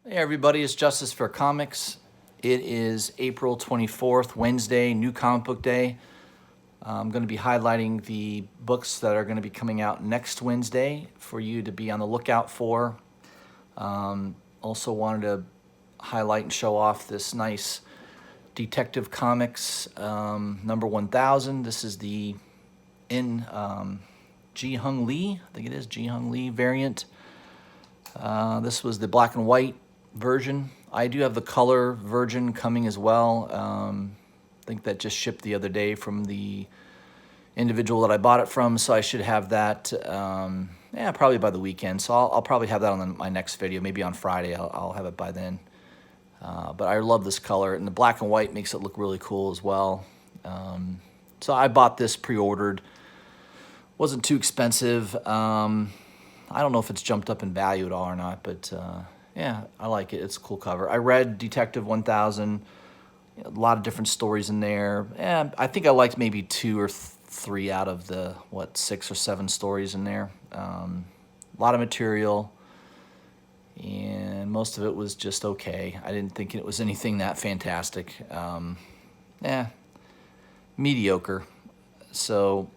Hey everybody, it's Justice for Comics. It is April 24th, Wednesday, new comic book day. I'm going to be highlighting the books that are going to be coming out next Wednesday for you to be on the lookout for. Also wanted to highlight and show off this nice Detective Comics number 1000. This is the Ji Hung Lee, I think it is Ji Hung Lee variant. This was the black and white version. I do have the color version coming as well. I think that just shipped the other day from the individual that I bought it from, so I should have that probably by the weekend. So I'll probably have that on my next video, maybe on Friday. I'll have it by then. But I love this color, and the black and white makes it look really cool as well. So I bought this pre-ordered. Wasn't too expensive. I don't know if it's jumped up in value at all or not, but yeah, I like it. It's a cool cover. I read Detective 1000, a lot of different stories in there. Yeah, I think I liked maybe 2 or 3 out of the, 6 or 7 stories in there. A lot of material, and most of it was just okay. I didn't think it was anything that fantastic. Mediocre. So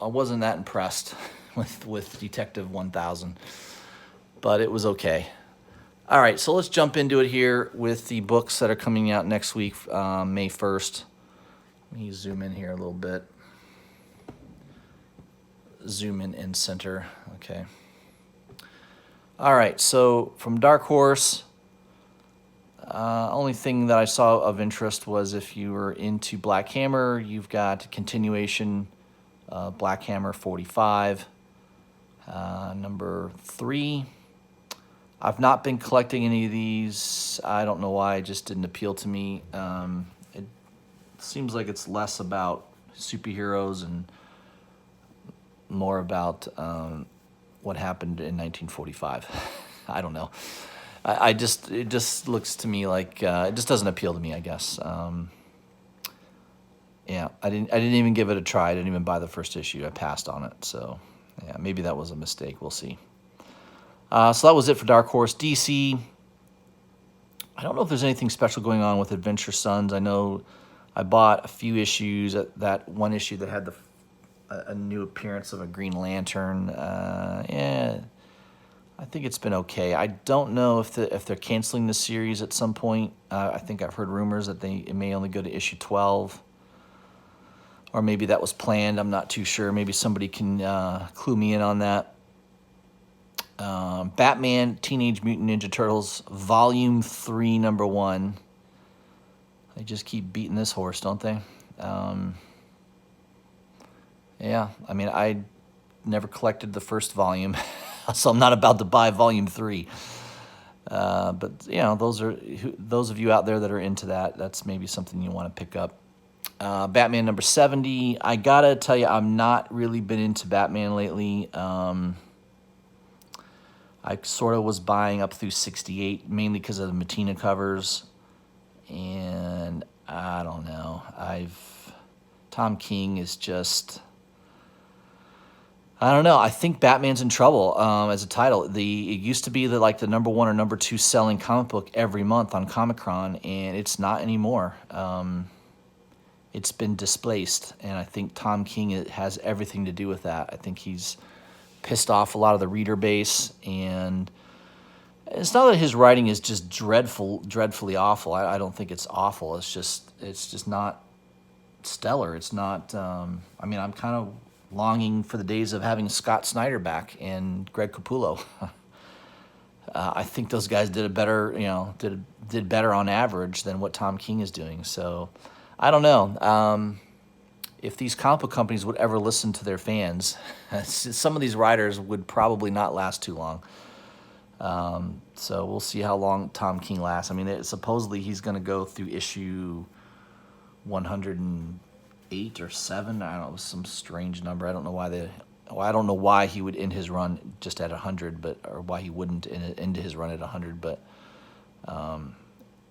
I wasn't that impressed with Detective 1000, but it was okay. All right, so let's jump into it here with the books that are coming out next week, May 1st. Let me zoom in here a little bit. Zoom in center, okay. All right, so from Dark Horse, only thing that I saw of interest was if you were into Black Hammer, you've got continuation Black Hammer 45. Number 3. I've not been collecting any of these. I don't know why. It just didn't appeal to me. It seems like it's less about superheroes and more about what happened in 1945. I don't know. It just looks to me like it just doesn't appeal to me, I guess. Yeah, I didn't even give it a try. I didn't even buy the first issue. I passed on it. So yeah, maybe that was a mistake. We'll see. So that was it for Dark Horse. DC, I don't know if there's anything special going on with Adventure Sons. I know I bought a few issues. That one issue that had a new appearance of a Green Lantern. Yeah, I think it's been okay. I don't know if they're canceling the series at some point. I think I've heard rumors that it may only go to issue 12. Or maybe that was planned. I'm not too sure. Maybe somebody can clue me in on that. Batman, Teenage Mutant Ninja Turtles, Volume 3, Number 1. They just keep beating this horse, don't they? Yeah, I mean, I never collected the first volume, so I'm not about to buy Volume 3. But, you know, those of you out there that are into that, that's maybe something you want to pick up. Batman number 70. I gotta tell you, I'm not really been into Batman lately. I sort of was buying up through 68, mainly because of the Matina covers. And I don't know. Tom King is just, I don't know. I think Batman's in trouble as a title. It used to be the number 1 or number 2 selling comic book every month on Comic-Con, and it's not anymore. It's been displaced, and I think Tom King has everything to do with that. I think he's pissed off a lot of the reader base, and it's not that his writing is just dreadfully awful. I don't think it's awful. It's just not stellar. It's not. I mean, I'm kind of longing for the days of having Scott Snyder back and Greg Capullo. I think those guys did better on average than what Tom King is doing. So I don't know. If these comic book companies would ever listen to their fans, some of these writers would probably not last too long. So we'll see how long Tom King lasts. I mean, supposedly he's going to go through issue 108 or 7. I don't know, it was some strange number. I don't know why he would end his run just at 100, or why he wouldn't end his run at 100. But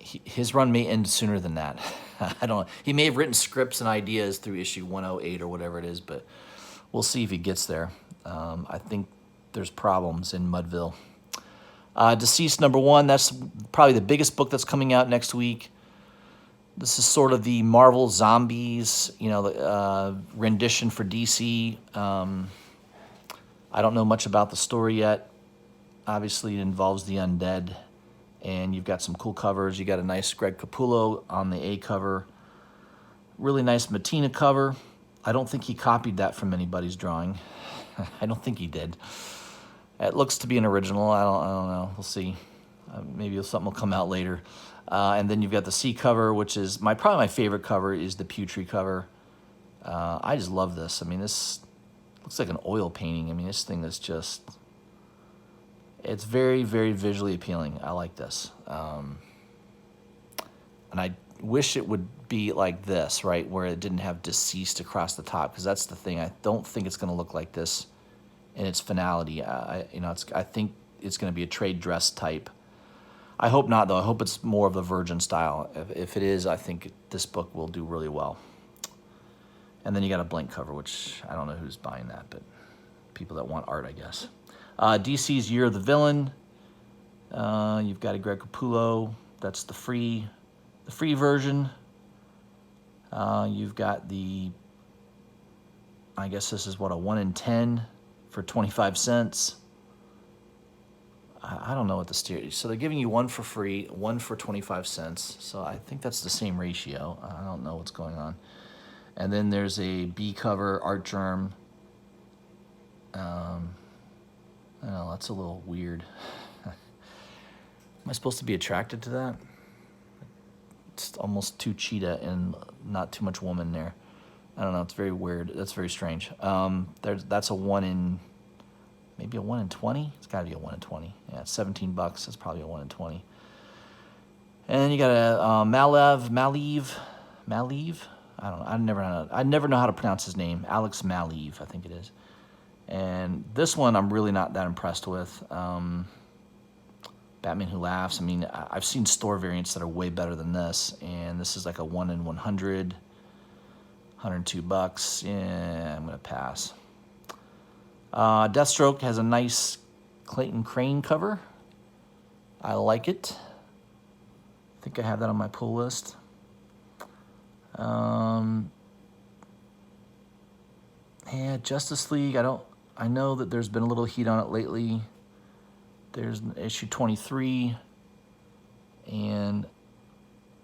his run may end sooner than that. I don't know. He may have written scripts and ideas through issue 108 or whatever it is, but we'll see if he gets there. I think there's problems in Mudville. Deceased #1, that's probably the biggest book that's coming out next week. This is sort of the Marvel Zombies, rendition for DC. I don't know much about the story yet. Obviously, it involves the undead, and you've got some cool covers. You got a nice Greg Capullo on the A cover. Really nice Matina cover. I don't think he copied that from anybody's drawing. I don't think he did. It looks to be an original. I don't know. We'll see. Maybe something will come out later. And then you've got the C cover, which is probably my favorite cover is the Putri cover. I just love this. I mean, this looks like an oil painting. I mean, this thing is just, it's very, very visually appealing. I like this. And I wish it would be like this, right, where it didn't have deceased across the top, because that's the thing. I don't think it's going to look like this in its finality. I think it's going to be a trade dress type. I hope not, though. I hope it's more of the Virgin style. If it is, I think this book will do really well. And then you got a blank cover, which I don't know who's buying that, but people that want art, I guess. DC's Year of the Villain. You've got a Greg Capullo. That's the free version. You've got I guess this is what, a 1 in 10 for 25 cents. I don't know what the steer. So they're giving you one for free, one for 25 cents. So I think that's the same ratio. I don't know what's going on. And then there's a B cover, Art Germ. I don't know, that's a little weird. Am I supposed to be attracted to that? It's almost too cheetah and not too much woman there. I don't know, it's very weird. That's very strange. That's a 1 in, maybe a 1 in 20? It's gotta be a 1 in 20. Yeah, it's $17. That's probably a 1 in 20. And then you got a Maleev. I don't know. I never know how to pronounce his name. Alex Maleev, I think it is. And this one I'm really not that impressed with. Batman Who Laughs. I mean, I've seen store variants that are way better than this, and this is like a 1 in 100, $102. Yeah, I'm gonna pass. Deathstroke has a nice Clayton Crane cover. I like it. I think I have that on my pull list. Yeah, Justice League. I know that there's been a little heat on it lately. There's issue 23 and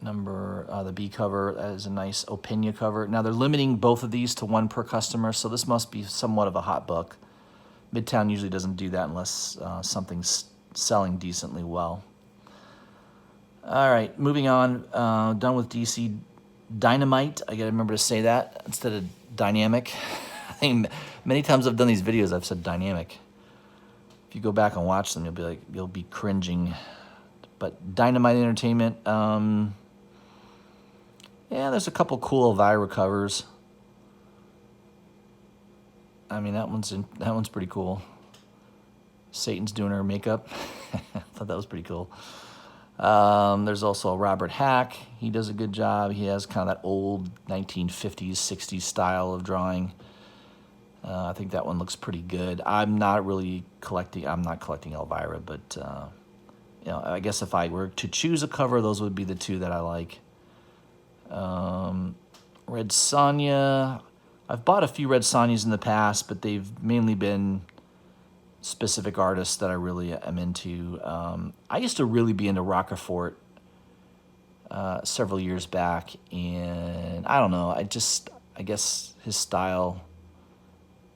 the B cover. That is a nice Opinia cover. Now they're limiting both of these to 1 per customer, so this must be somewhat of a hot book. Midtown usually doesn't do that unless something's selling decently well. All right, moving on. Done with DC. Dynamite. I gotta remember to say that instead of dynamic. I think many times I've done these videos, I've said dynamic. If you go back and watch them, you'll be cringing. But Dynamite Entertainment. Yeah, there's a couple cool Elvira covers. I mean, that one's pretty cool. Satan's doing her makeup. I thought that was pretty cool. There's also Robert Hack. He does a good job. He has kind of that old 1950s, 60s style of drawing. I think that one looks pretty good. I'm not collecting Elvira, but I guess if I were to choose a cover, those would be the 2 that I like. Red Sonja. I've bought a few Red Sonjas in the past, but they've mainly been specific artists that I really am into. I used to really be into Rocafort several years back, and I don't know, I guess his style,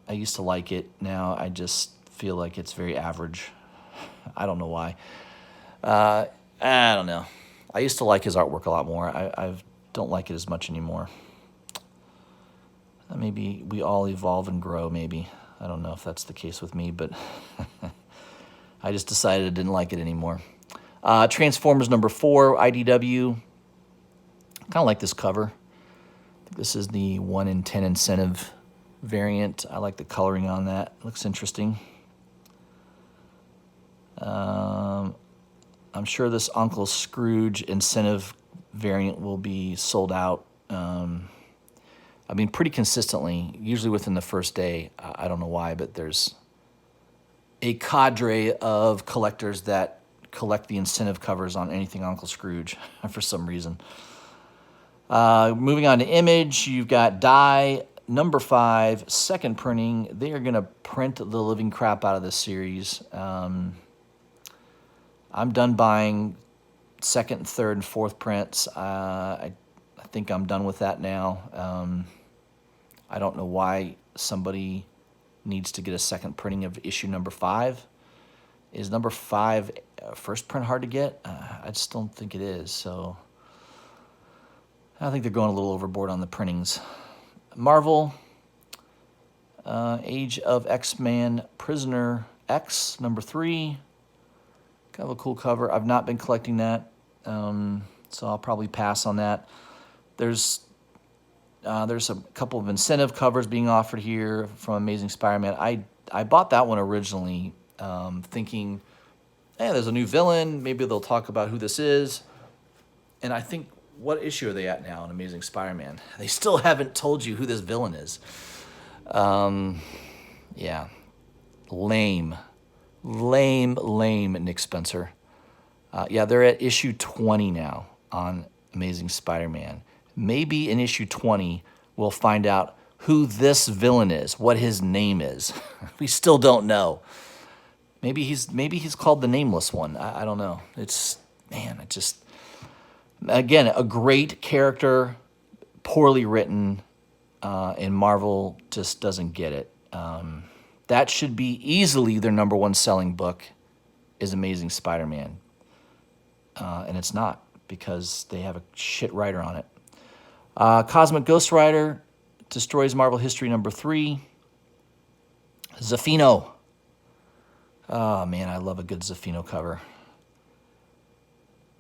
I used to like it. Now I just feel like it's very average. I don't know why. I don't know. I used to like his artwork a lot more. I don't like it as much anymore. Maybe we all evolve and grow, maybe. I don't know if that's the case with me, but I just decided I didn't like it anymore. Transformers #4, IDW. Kind of like this cover. I think this is the 1 in 10 incentive variant. I like the coloring on that. It looks interesting. I'm sure this Uncle Scrooge incentive variant will be sold out. I mean, pretty consistently, usually within the first day. I don't know why, but there's a cadre of collectors that collect the incentive covers on anything Uncle Scrooge for some reason. Moving on to Image, you've got Die number 5, second printing. They are going to print the living crap out of this series. I'm done buying second, third, and fourth prints. I think I'm done with that now. I don't know why somebody needs to get a second printing of issue number 5. Is number 5 first print hard to get? I just don't think it is. So I think they're going a little overboard on the printings. Marvel, Age of X-Man Prisoner X, number 3. Kind of a cool cover. I've not been collecting that, so I'll probably pass on that. There's a couple of incentive covers being offered here from Amazing Spider-Man. I bought that one originally thinking, hey, there's a new villain. Maybe they'll talk about who this is. And I think, what issue are they at now in Amazing Spider-Man? They still haven't told you who this villain is. Yeah. Lame, Nick Spencer. Yeah, they're at issue 20 now on Amazing Spider-Man. Maybe in issue 20, we'll find out who this villain is, what his name is. We still don't know. Maybe he's called the Nameless One. I don't know. Again, a great character, poorly written, and Marvel just doesn't get it. That should be easily their number 1 selling book, is Amazing Spider-Man. And it's not, because they have a shit writer on it. Cosmic Ghost Rider destroys Marvel History number 3. Zafino. Oh, man, I love a good Zafino cover.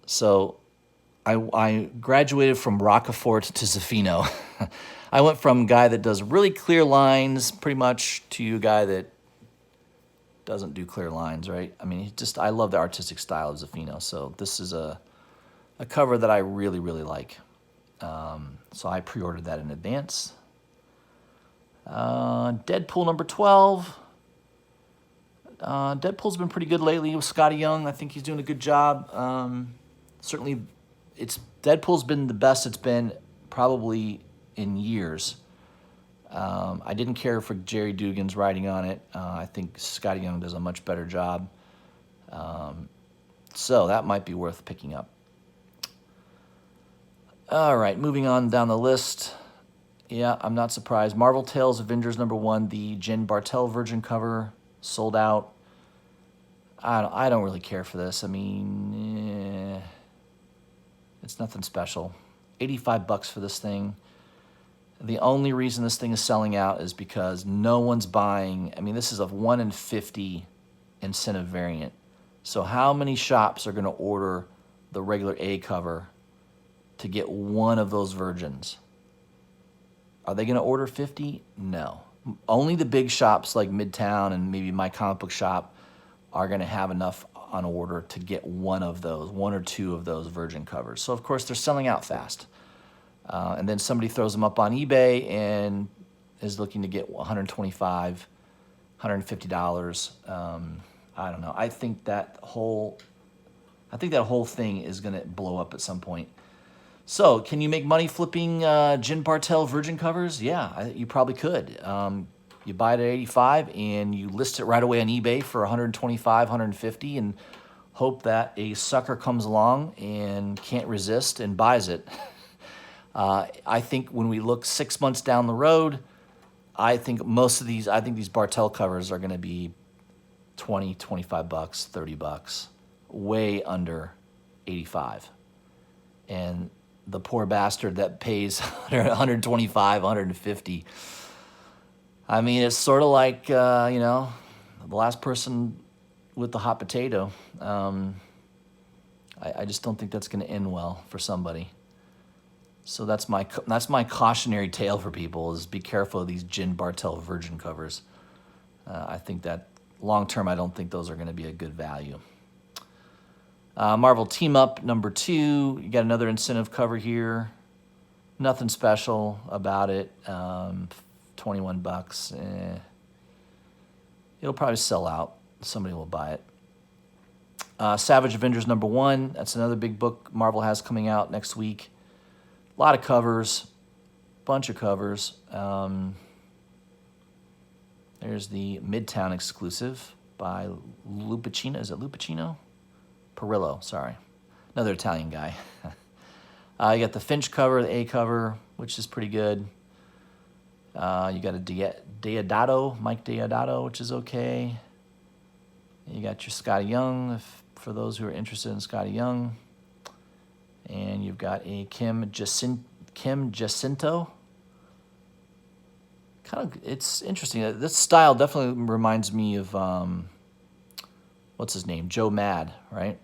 So I graduated from Rockefort to Zafino. I went from a guy that does really clear lines pretty much to a guy that doesn't do clear lines, right? I mean, I love the artistic style of Zafino. So this is a cover that I really, really like. So I pre-ordered that in advance. Deadpool number 12. Deadpool's been pretty good lately with Scotty Young. I think he's doing a good job. Certainly, Deadpool's been the best it's been probably in years. I didn't care for Jerry Dugan's writing on it. I think Scotty Young does a much better job. So that might be worth picking up. All right, moving on down the list. Yeah, I'm not surprised. Marvel Tales Avengers number 1, the Jen Bartel Virgin cover, sold out. I don't really care for this. I mean, it's nothing special. $85 for this thing. The only reason this thing is selling out is because no one's buying. I mean, this is a 1 in 50 incentive variant. So how many shops are going to order the regular A cover to get one of those virgins? Are they going to order 50? No. Only the big shops like Midtown and maybe My Comic Book Shop are going to have enough on order to get one or two of those virgin covers. So, of course, they're selling out fast. And then somebody throws them up on eBay and is looking to get $125, $150. I don't know. I think that whole thing is going to blow up at some point. So, can you make money flipping Jen Bartel Virgin covers? Yeah, you probably could. You buy it at $85 and you list it right away on eBay for $125, $150, and hope that a sucker comes along and can't resist and buys it. I think when we look 6 months down the road, I think these Bartel covers are going to be $20, $25, $30, way under $85. And the poor bastard that pays $125, $150. I mean, it's sort of like, the last person with the hot potato. I just don't think that's going to end well for somebody. So that's my cautionary tale for people, is be careful of these Jen Bartel Virgin covers. I think that long term, I don't think those are going to be a good value. Marvel Team Up number 2. You got another incentive cover here. Nothing special about it. $21. It'll probably sell out. Somebody will buy it. Savage Avengers #1. That's another big book Marvel has coming out next week. A lot of covers, bunch of covers. There's the Midtown exclusive by Lupacino. Is it Lupacino? Perillo, sorry. Another Italian guy. You got the Finch cover, the A cover, which is pretty good. You got a Deodato, Mike Deodato, which is okay. You got your Scotty Young, for those who are interested in Scotty Young. And you've got a Kim Jacinto. It's interesting. This style definitely reminds me of, what's his name? Joe Mad, right?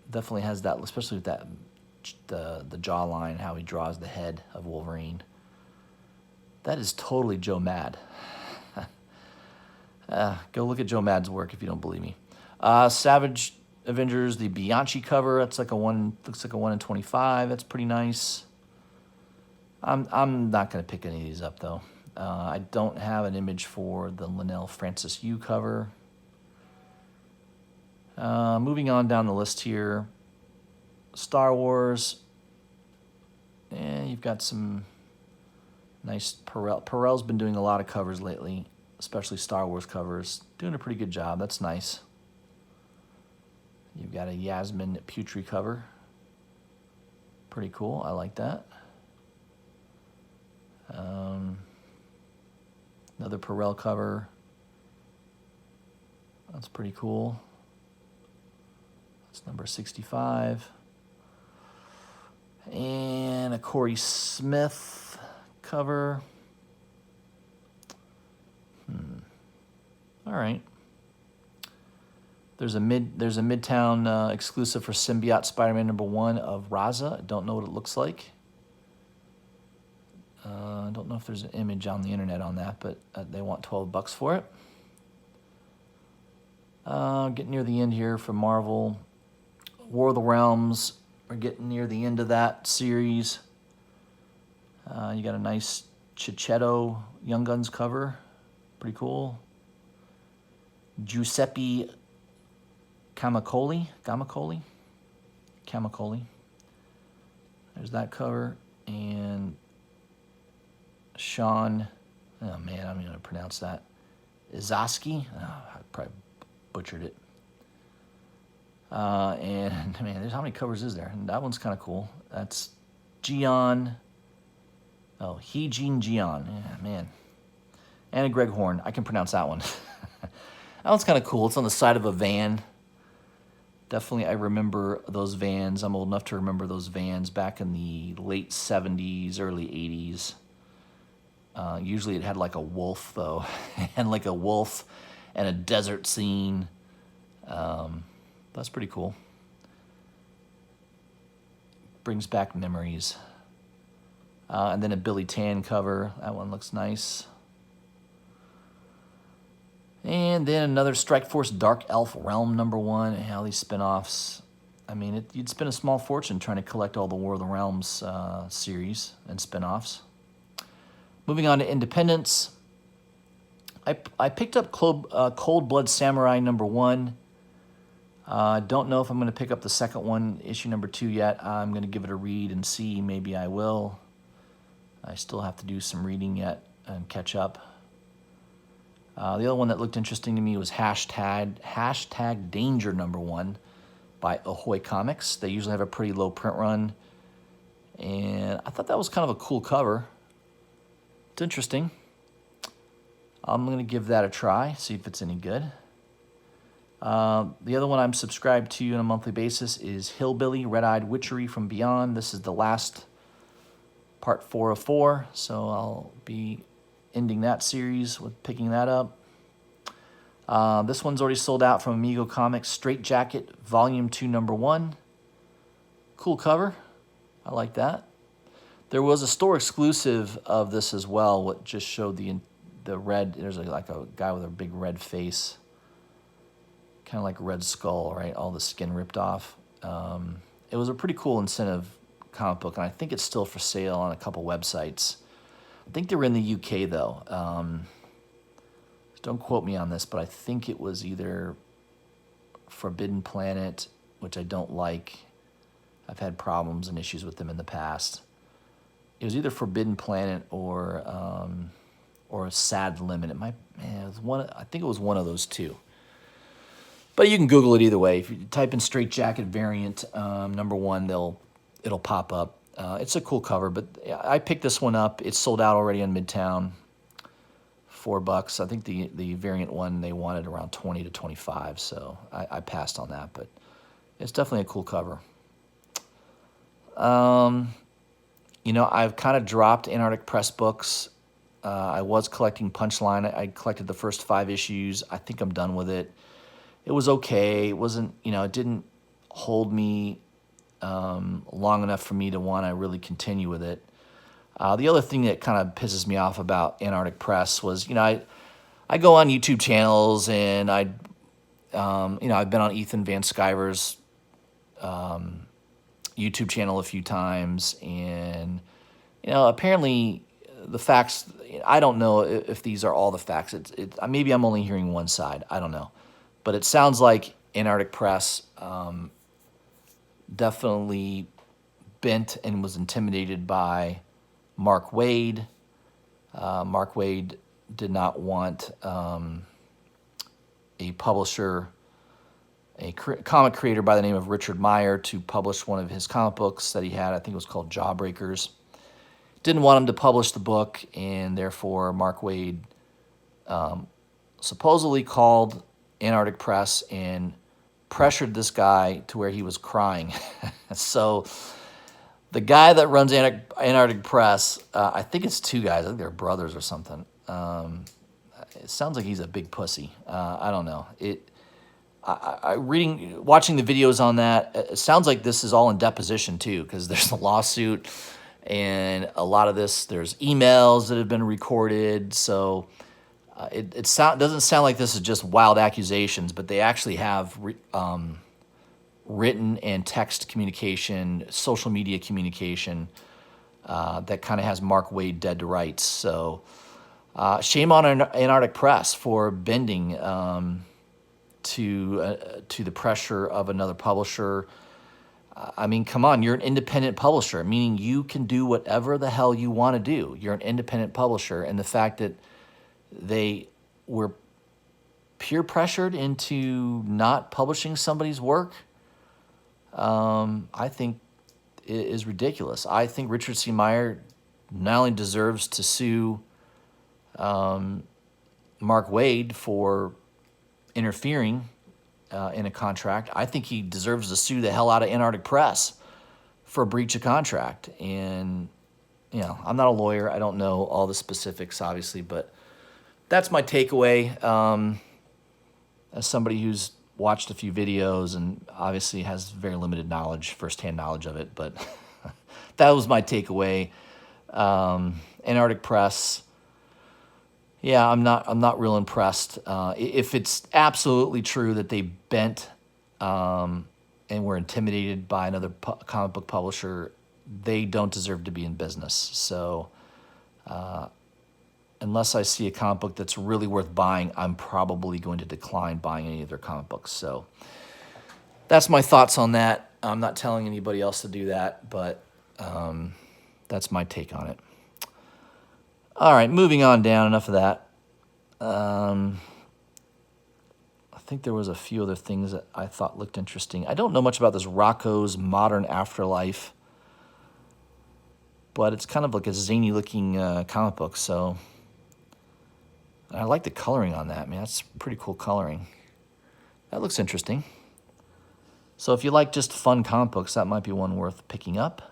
Definitely has that, especially with that, the jawline, how he draws the head of Wolverine. That is totally Joe Mad. Go look at Joe Mad's work if you don't believe me. Savage Avengers, the Bianchi cover. That's like looks like a 1 in 25. That's pretty nice. I'm not gonna pick any of these up though. I don't have an image for the Linnell Francis Yu cover. Moving on down the list here. Star Wars. And you've got some nice Perel. Perel's been doing a lot of covers lately, especially Star Wars covers. Doing a pretty good job. That's nice. You've got a Yasmin Putri cover. Pretty cool. I like that. Another Perel cover. That's pretty cool. That's number 65. And a Corey Smith cover. All right. There's a Midtown exclusive for Symbiote Spider-Man #1 of Raza. I don't know what it looks like. I don't know if there's an image on the internet on that, but they want $12 for it. Getting near the end here for Marvel. War of the Realms. We're getting near the end of that series. You got a nice Chichetto Young Guns cover. Pretty cool. Giuseppe Camacoli. There's that cover. And Sean, oh man, I'm going to pronounce that. Izaski. Oh, I probably butchered it. And man, there's how many covers is there? And that one's kind of cool. That's Gian. Oh, Heejin Gian. Yeah, man. And a Greg Horn. I can pronounce that one. That one's kind of cool. It's on the side of a van. Definitely, I remember those vans. I'm old enough to remember those vans back in the late 70s, early 80s. Usually it had like a wolf, though. And like a wolf and a desert scene. That's pretty cool. Brings back memories. And then a Billy Tan cover. That one looks nice. And then another Strike Force Dark Elf Realm #1. And all these spin-offs. I mean, you'd spend a small fortune trying to collect all the War of the Realms series and spin-offs. Moving on to Independence. I picked up Cold Blood Samurai #1. Don't know if I'm going to pick up the second one, issue #2 yet. I'm going to give it a read and see. Maybe I will. I still have to do some reading yet and catch up. The other one that looked interesting to me was hashtag Danger #1 by Ahoy Comics. They usually have a pretty low print run. And I thought that was kind of a cool cover. It's interesting. I'm going to give that a try, see if it's any good. The other one I'm subscribed to on a monthly basis is Hillbilly Red-Eyed Witchery from Beyond. This is the last part 4 of 4, so I'll be ending that series with picking that up. This one's already sold out from Amigo Comics. Straight Jacket Volume 2 #1. Cool cover. I like that. There was a store exclusive of this as well, what just showed the red. There's like a guy with a big red face. Kind of like Red Skull, right? All the skin ripped off. It was a pretty cool incentive comic book, and I think it's still for sale on a couple websites. I think they were in the UK, though. Don't quote me on this, but I think it was either Forbidden Planet which I don't like. I've had problems and issues with them in the past. It was either Forbidden Planet or a Sad Limit. It was one. I think it was one of those two. But you can Google it either way. If you type in Straight Jacket variant #1, it'll pop up. It's a cool cover, but I picked this one up. It's sold out already in Midtown. $4. I think the variant one they wanted around 20 to 25, so I passed on that. But it's definitely a cool cover. I've kind of dropped Antarctic Press books. I was collecting Punchline. I collected the first 5 issues. I think I'm done with it. It was okay. It wasn't, it didn't hold me long enough for me to want to really continue with it. The other thing that kind of pisses me off about Antarctic Press was, I go on YouTube channels and I've been on Ethan Van Sciver's YouTube channel a few times, and apparently the facts. I don't know if these are all the facts. Maybe I'm only hearing one side. I don't know, but it sounds like Antarctic Press definitely bent and was intimidated by Mark Waid. Mark Waid did not want a publisher, a comic creator by the name of Richard Meyer, to publish one of his comic books that he had. I think it was called Jawbreakers. Didn't want him to publish the book, and therefore Mark Waid supposedly called Antarctic Press and pressured this guy to where he was crying. So the guy that runs Antarctic Press, I think it's 2 guys. I think they're brothers or something. It sounds like he's a big pussy. I don't know. Watching the videos on that, it sounds like this is all in deposition too, because there's a lawsuit, and a lot of this, there's emails that have been recorded. So it doesn't sound like this is just wild accusations, but they actually have written and text communication, social media communication that kind of has Mark Waid dead to rights. So shame on Antarctic Press for bending to the pressure of another publisher. I mean, come on, you're an independent publisher, meaning you can do whatever the hell you want to do. You're an independent publisher, and the fact that they were peer pressured into not publishing somebody's work, I think is ridiculous. I think Richard C. Meyer not only deserves to sue Mark Waid for interfering in a contract. I think he deserves to sue the hell out of Antarctic Press for a breach of contract. And, I'm not a lawyer. I don't know all the specifics, obviously, but that's my takeaway. As somebody who's watched a few videos and obviously has very limited knowledge, firsthand knowledge of it, but that was my takeaway. Antarctic Press. Yeah, I'm not real impressed. If it's absolutely true that they bent and were intimidated by another comic book publisher, they don't deserve to be in business. So unless I see a comic book that's really worth buying, I'm probably going to decline buying any of their comic books. So that's my thoughts on that. I'm not telling anybody else to do that, but that's my take on it. All right, moving on down, enough of that. I think there was a few other things that I thought looked interesting. I don't know much about this Rocco's Modern Afterlife, but it's kind of like a zany-looking comic book, so I like the coloring on that, man. That's pretty cool coloring. That looks interesting. So if you like just fun comic books, that might be one worth picking up.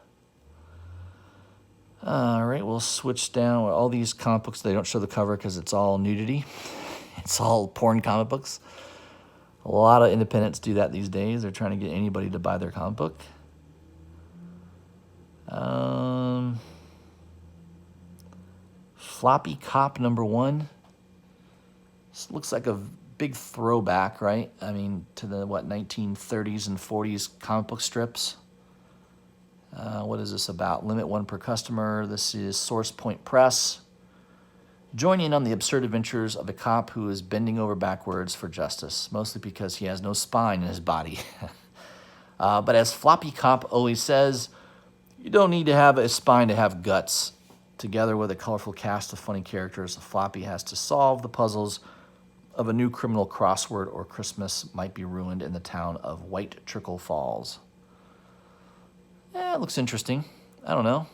All right, we'll switch down. All these comic books, they don't show the cover because it's all nudity. It's all porn comic books. A lot of independents do that these days. They're trying to get anybody to buy their comic book. Floppy Cop #1. This looks like a big throwback, right? I mean, to the, 1930s and 40s comic book strips. What is this about? Limit 1 per customer. This is Source Point Press. Join in on the absurd adventures of a cop who is bending over backwards for justice, mostly because he has no spine in his body. But as Floppy Cop always says, you don't need to have a spine to have guts. Together with a colorful cast of funny characters, Floppy has to solve the puzzles of a new criminal crossword, or Christmas might be ruined in the town of White Trickle Falls. Yeah, it looks interesting. I don't know.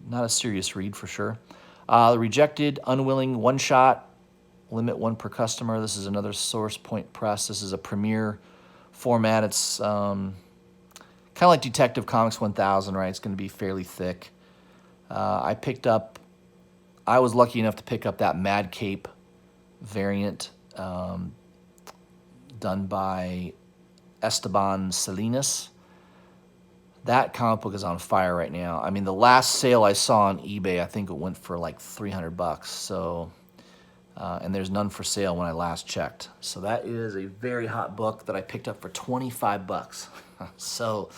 Not a serious read for sure. The Rejected, Unwilling, one-shot, limit one per customer. This is another Source Point Press. This is a premiere format. It's kind of like Detective Comics 1000, right? It's going to be fairly thick. I was lucky enough to pick up that Mad Cape variant done by Esteban Salinas. That comic book is on fire right now. I mean, the last sale I saw on eBay, I think it went for like $300. So, and there's none for sale when I last checked. So that is a very hot book that I picked up for $25. So,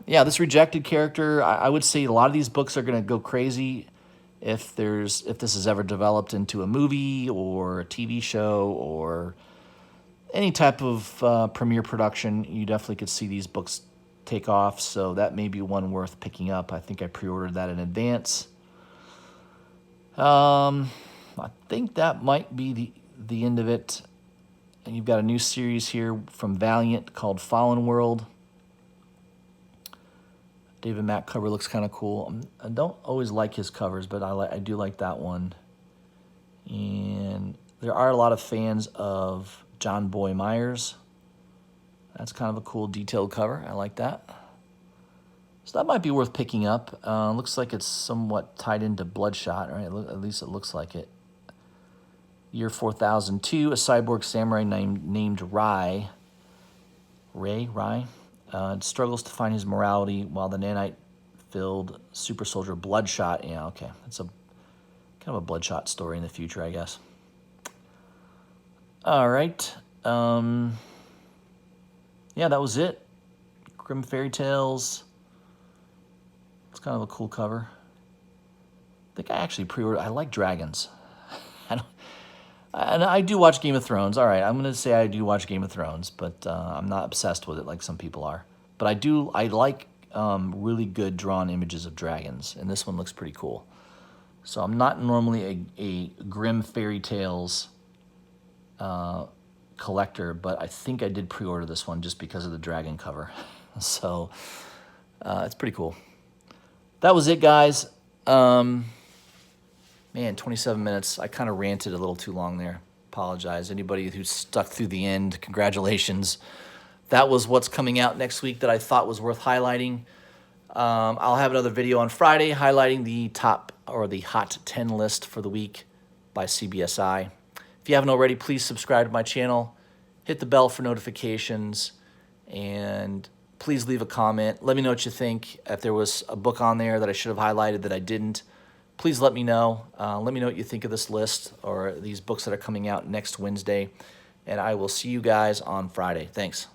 yeah, this Rejected character, I would say a lot of these books are going to go crazy if this is ever developed into a movie or a TV show or any type of premiere production. You definitely could see these books take off, so that may be one worth picking up. I think I pre-ordered that in advance. I think that might be the end of it. And you've got a new series here from Valiant called Fallen World. David Mack cover looks kind of cool. I don't always like his covers, but I do like that one. And there are a lot of fans of John Boy Myers. That's kind of a cool detailed cover. I like that. So that might be worth picking up. Looks like it's somewhat tied into Bloodshot, right? At least it looks like it. Year 4002, a cyborg samurai named Rai struggles to find his morality while the nanite-filled super soldier Bloodshot. Yeah, okay. It's a kind of a Bloodshot story in the future, I guess. All right. Yeah, that was it. Grimm Fairy Tales. It's kind of a cool cover. I think I actually pre-ordered. I like dragons. And I do watch Game of Thrones. All right, I'm going to say I do watch Game of Thrones, but I'm not obsessed with it like some people are. But I like really good drawn images of dragons, and this one looks pretty cool. So I'm not normally a Grimm Fairy Tales collector, but I think I did pre-order this one just because of the dragon cover. So it's pretty cool. That was it, guys. Man, 27 minutes. I kind of ranted a little too long there. Apologize. Anybody who stuck through the end, congratulations. That was what's coming out next week that I thought was worth highlighting. I'll have another video on Friday highlighting the top or the hot 10 list for the week by CBSI. If you haven't already, please subscribe to my channel. Hit the bell for notifications. And please leave a comment. Let me know what you think. If there was a book on there that I should have highlighted that I didn't, please let me know. Let me know what you think of this list or these books that are coming out next Wednesday. And I will see you guys on Friday. Thanks.